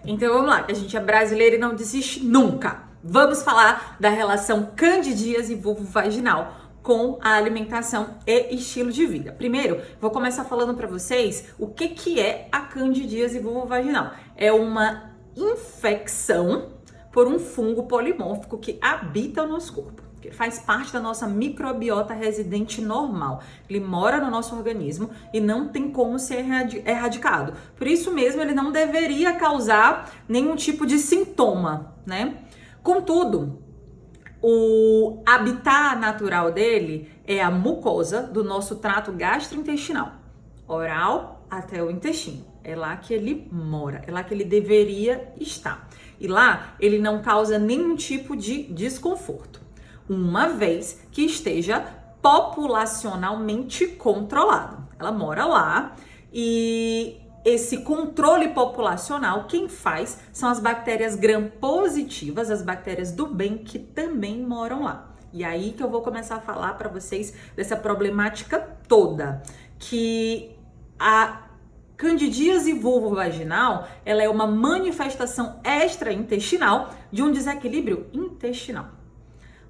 Então vamos lá, que a gente é brasileiro e não desiste nunca. Vamos falar da relação candidíase e vulvo vaginal com a alimentação e estilo de vida. Primeiro, vou começar falando para vocês o que é a candidíase vulvo vaginal. É uma infecção por um fungo polimórfico que habita o nosso corpo, que faz parte da nossa microbiota residente normal. Ele mora no nosso organismo e não tem como ser erradicado. Por isso mesmo, ele não deveria causar nenhum tipo de sintoma, né? Contudo, o habitat natural dele é a mucosa do nosso trato gastrointestinal, oral até o intestino. É lá que ele mora, é lá que ele deveria estar. E lá ele não causa nenhum tipo de desconforto, uma vez que esteja populacionalmente controlado. Ela mora lá e esse controle populacional, quem faz são as bactérias gram-positivas, as bactérias do bem que também moram lá. E aí que eu vou começar a falar para vocês dessa problemática toda, que a candidíase vulvovaginal, ela é uma manifestação extraintestinal de um desequilíbrio intestinal.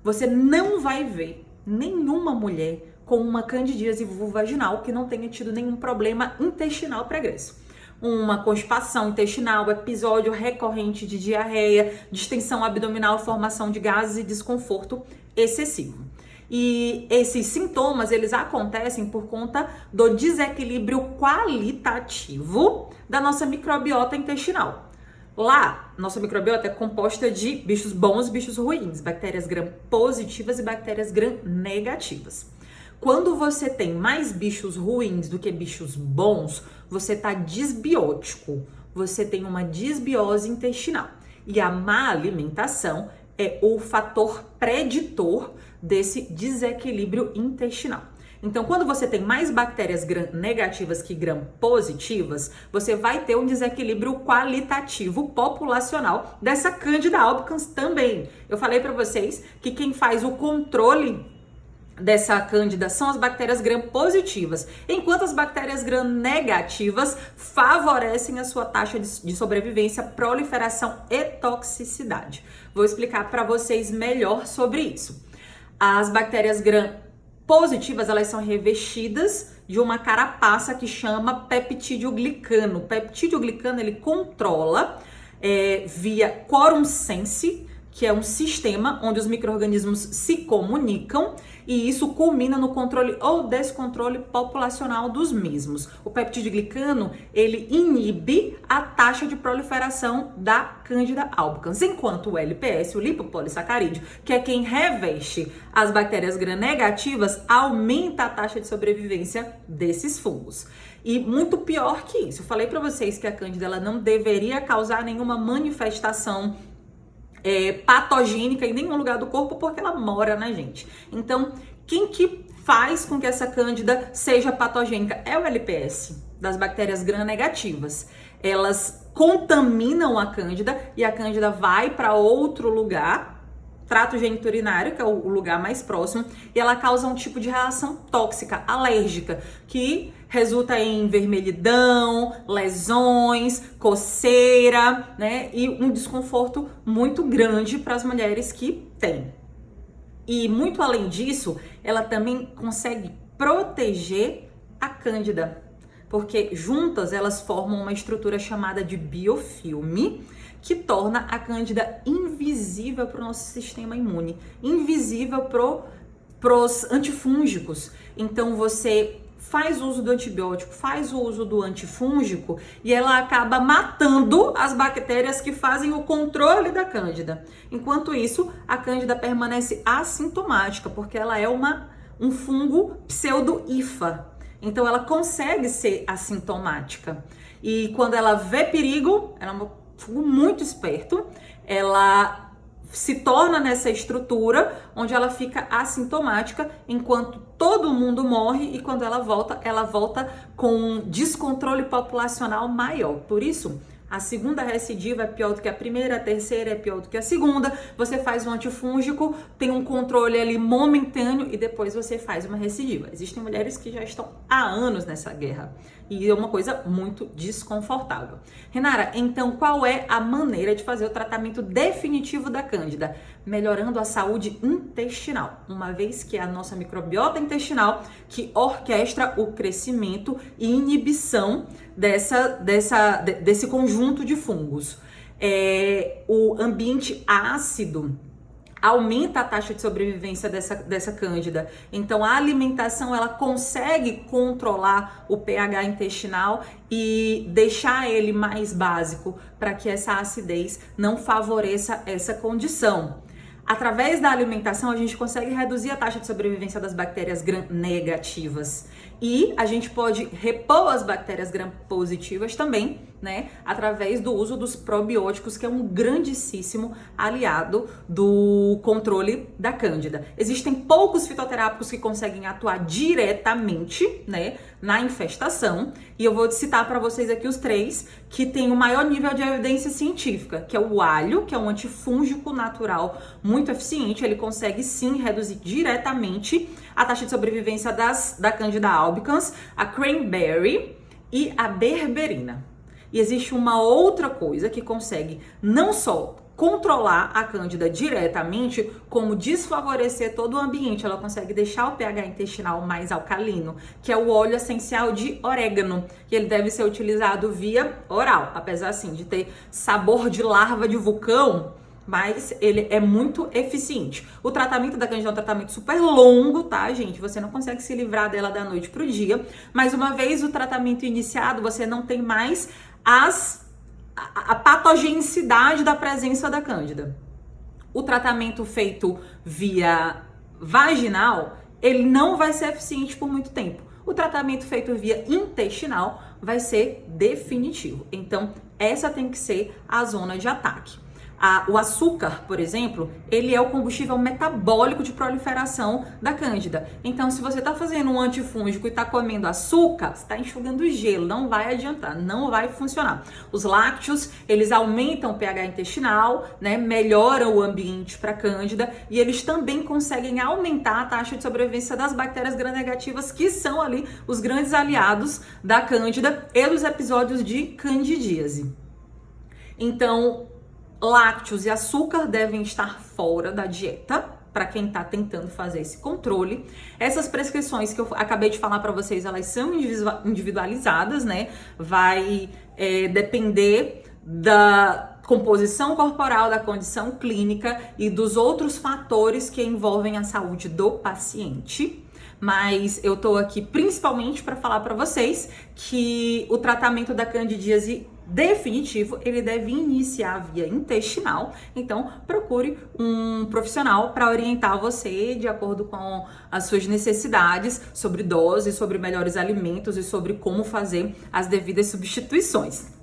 Você não vai ver nenhuma mulher com uma candidíase vulvovaginal que não tenha tido nenhum problema intestinal pregresso. Uma constipação intestinal, episódio recorrente de diarreia, distensão abdominal, formação de gases e desconforto excessivo. E esses sintomas, eles acontecem por conta do desequilíbrio qualitativo da nossa microbiota intestinal. Lá, nossa microbiota é composta de bichos bons e bichos ruins, bactérias gram-positivas e bactérias gram-negativas. Quando você tem mais bichos ruins do que bichos bons, você está disbiótico, você tem uma disbiose intestinal. E a má alimentação é o fator preditor desse desequilíbrio intestinal. Então, quando você tem mais bactérias gram-negativas que gram-positivas, você vai ter um desequilíbrio qualitativo populacional dessa Candida albicans também. Eu falei para vocês que quem faz o controle dessa cândida são as bactérias gram-positivas, enquanto as bactérias gram-negativas favorecem a sua taxa de sobrevivência, proliferação e toxicidade. Vou explicar para vocês melhor sobre isso. As bactérias gram-positivas, elas são revestidas de uma carapaça que chama peptídeo-glicano. O peptídeo-glicano, ele controla via quorum sense, que é um sistema onde os micro-organismos se comunicam e isso culmina no controle ou descontrole populacional dos mesmos. O peptídeo-glicano, ele inibe a taxa de proliferação da Candida albicans, enquanto o LPS, o lipopolissacarídeo, que é quem reveste as bactérias gram-negativas, aumenta a taxa de sobrevivência desses fungos. E muito pior que isso, eu falei para vocês que a Candida ela não deveria causar nenhuma manifestação patogênica em nenhum lugar do corpo porque ela mora na gente. Então, quem que faz com que essa cândida seja patogênica é o LPS, das bactérias gram-negativas. Elas contaminam a cândida e a cândida vai para outro lugar, trato geniturinário, que é o lugar mais próximo, e ela causa um tipo de reação tóxica, alérgica, que resulta em vermelhidão, lesões, coceira, né? E um desconforto muito grande para as mulheres que têm. E muito além disso, ela também consegue proteger a cândida, porque juntas elas formam uma estrutura chamada de biofilme, que torna a cândida invisível para o nosso sistema imune, invisível para os antifúngicos. Então você faz uso do antibiótico, faz o uso do antifúngico e ela acaba matando as bactérias que fazem o controle da cândida. Enquanto isso, a cândida permanece assintomática, porque ela é um fungo pseudo-IFA. Então ela consegue ser assintomática. E quando ela vê perigo, ela é um fungo muito esperto, ela se torna nessa estrutura onde ela fica assintomática enquanto todo mundo morre, e quando ela volta com um descontrole populacional maior. Por isso, A segunda recidiva é pior do que a primeira, a terceira é pior do que a segunda. Você faz um antifúngico, tem um controle ali momentâneo e depois você faz uma recidiva. Existem mulheres que já estão há anos nessa guerra e é uma coisa muito desconfortável. Renara, então qual é a maneira de fazer o tratamento definitivo da Cândida? Melhorando a saúde intestinal, uma vez que é a nossa microbiota intestinal que orquestra o crescimento e inibição desse conjunto de fungos. O ambiente ácido aumenta a taxa de sobrevivência dessa cândida. Então, a alimentação, ela consegue controlar o pH intestinal e deixar ele mais básico para que essa acidez não favoreça essa condição. Através da alimentação, a gente consegue reduzir a taxa de sobrevivência das bactérias gram-negativas. E a gente pode repor as bactérias gram-positivas também, né? Através do uso dos probióticos, que é um grandíssimo aliado do controle da cândida. Existem poucos fitoterápicos que conseguem atuar diretamente, né, na infestação. E eu vou citar para vocês aqui os 3 que têm o maior nível de evidência científica, que é o alho, que é um antifúngico natural muito eficiente. Ele consegue sim reduzir diretamente a taxa de sobrevivência da Candida albicans, a cranberry e a berberina. E existe uma outra coisa que consegue não só controlar a cândida diretamente, como desfavorecer todo o ambiente. Ela consegue deixar o pH intestinal mais alcalino, que é o óleo essencial de orégano, que ele deve ser utilizado via oral, apesar assim de ter sabor de larva de vulcão, mas ele é muito eficiente. O tratamento da cândida é um tratamento super longo, tá, gente? Você não consegue se livrar dela da noite pro dia, mas uma vez o tratamento iniciado, você não tem mais a patogenicidade da presença da cândida. O tratamento feito via vaginal, ele não vai ser eficiente por muito tempo. O tratamento feito via intestinal vai ser definitivo. Então, essa tem que ser a zona de ataque. O açúcar, por exemplo, ele é o combustível metabólico de proliferação da cândida. Então, se você está fazendo um antifúngico e está comendo açúcar, você está enxugando gelo, não vai adiantar, não vai funcionar. Os lácteos, eles aumentam o pH intestinal, né, melhoram o ambiente para cândida e eles também conseguem aumentar a taxa de sobrevivência das bactérias gram-negativas, que são ali os grandes aliados da cândida e dos episódios de candidíase. Então, lácteos e açúcar devem estar fora da dieta para quem está tentando fazer esse controle. Essas prescrições que eu acabei de falar para vocês, elas são individualizadas, né? Vai depender da composição corporal, da condição clínica e dos outros fatores que envolvem a saúde do paciente. Mas eu tô aqui principalmente para falar para vocês que o tratamento da candidíase definitivo, ele deve iniciar via intestinal. Então, procure um profissional para orientar você de acordo com as suas necessidades sobre dose, sobre melhores alimentos e sobre como fazer as devidas substituições.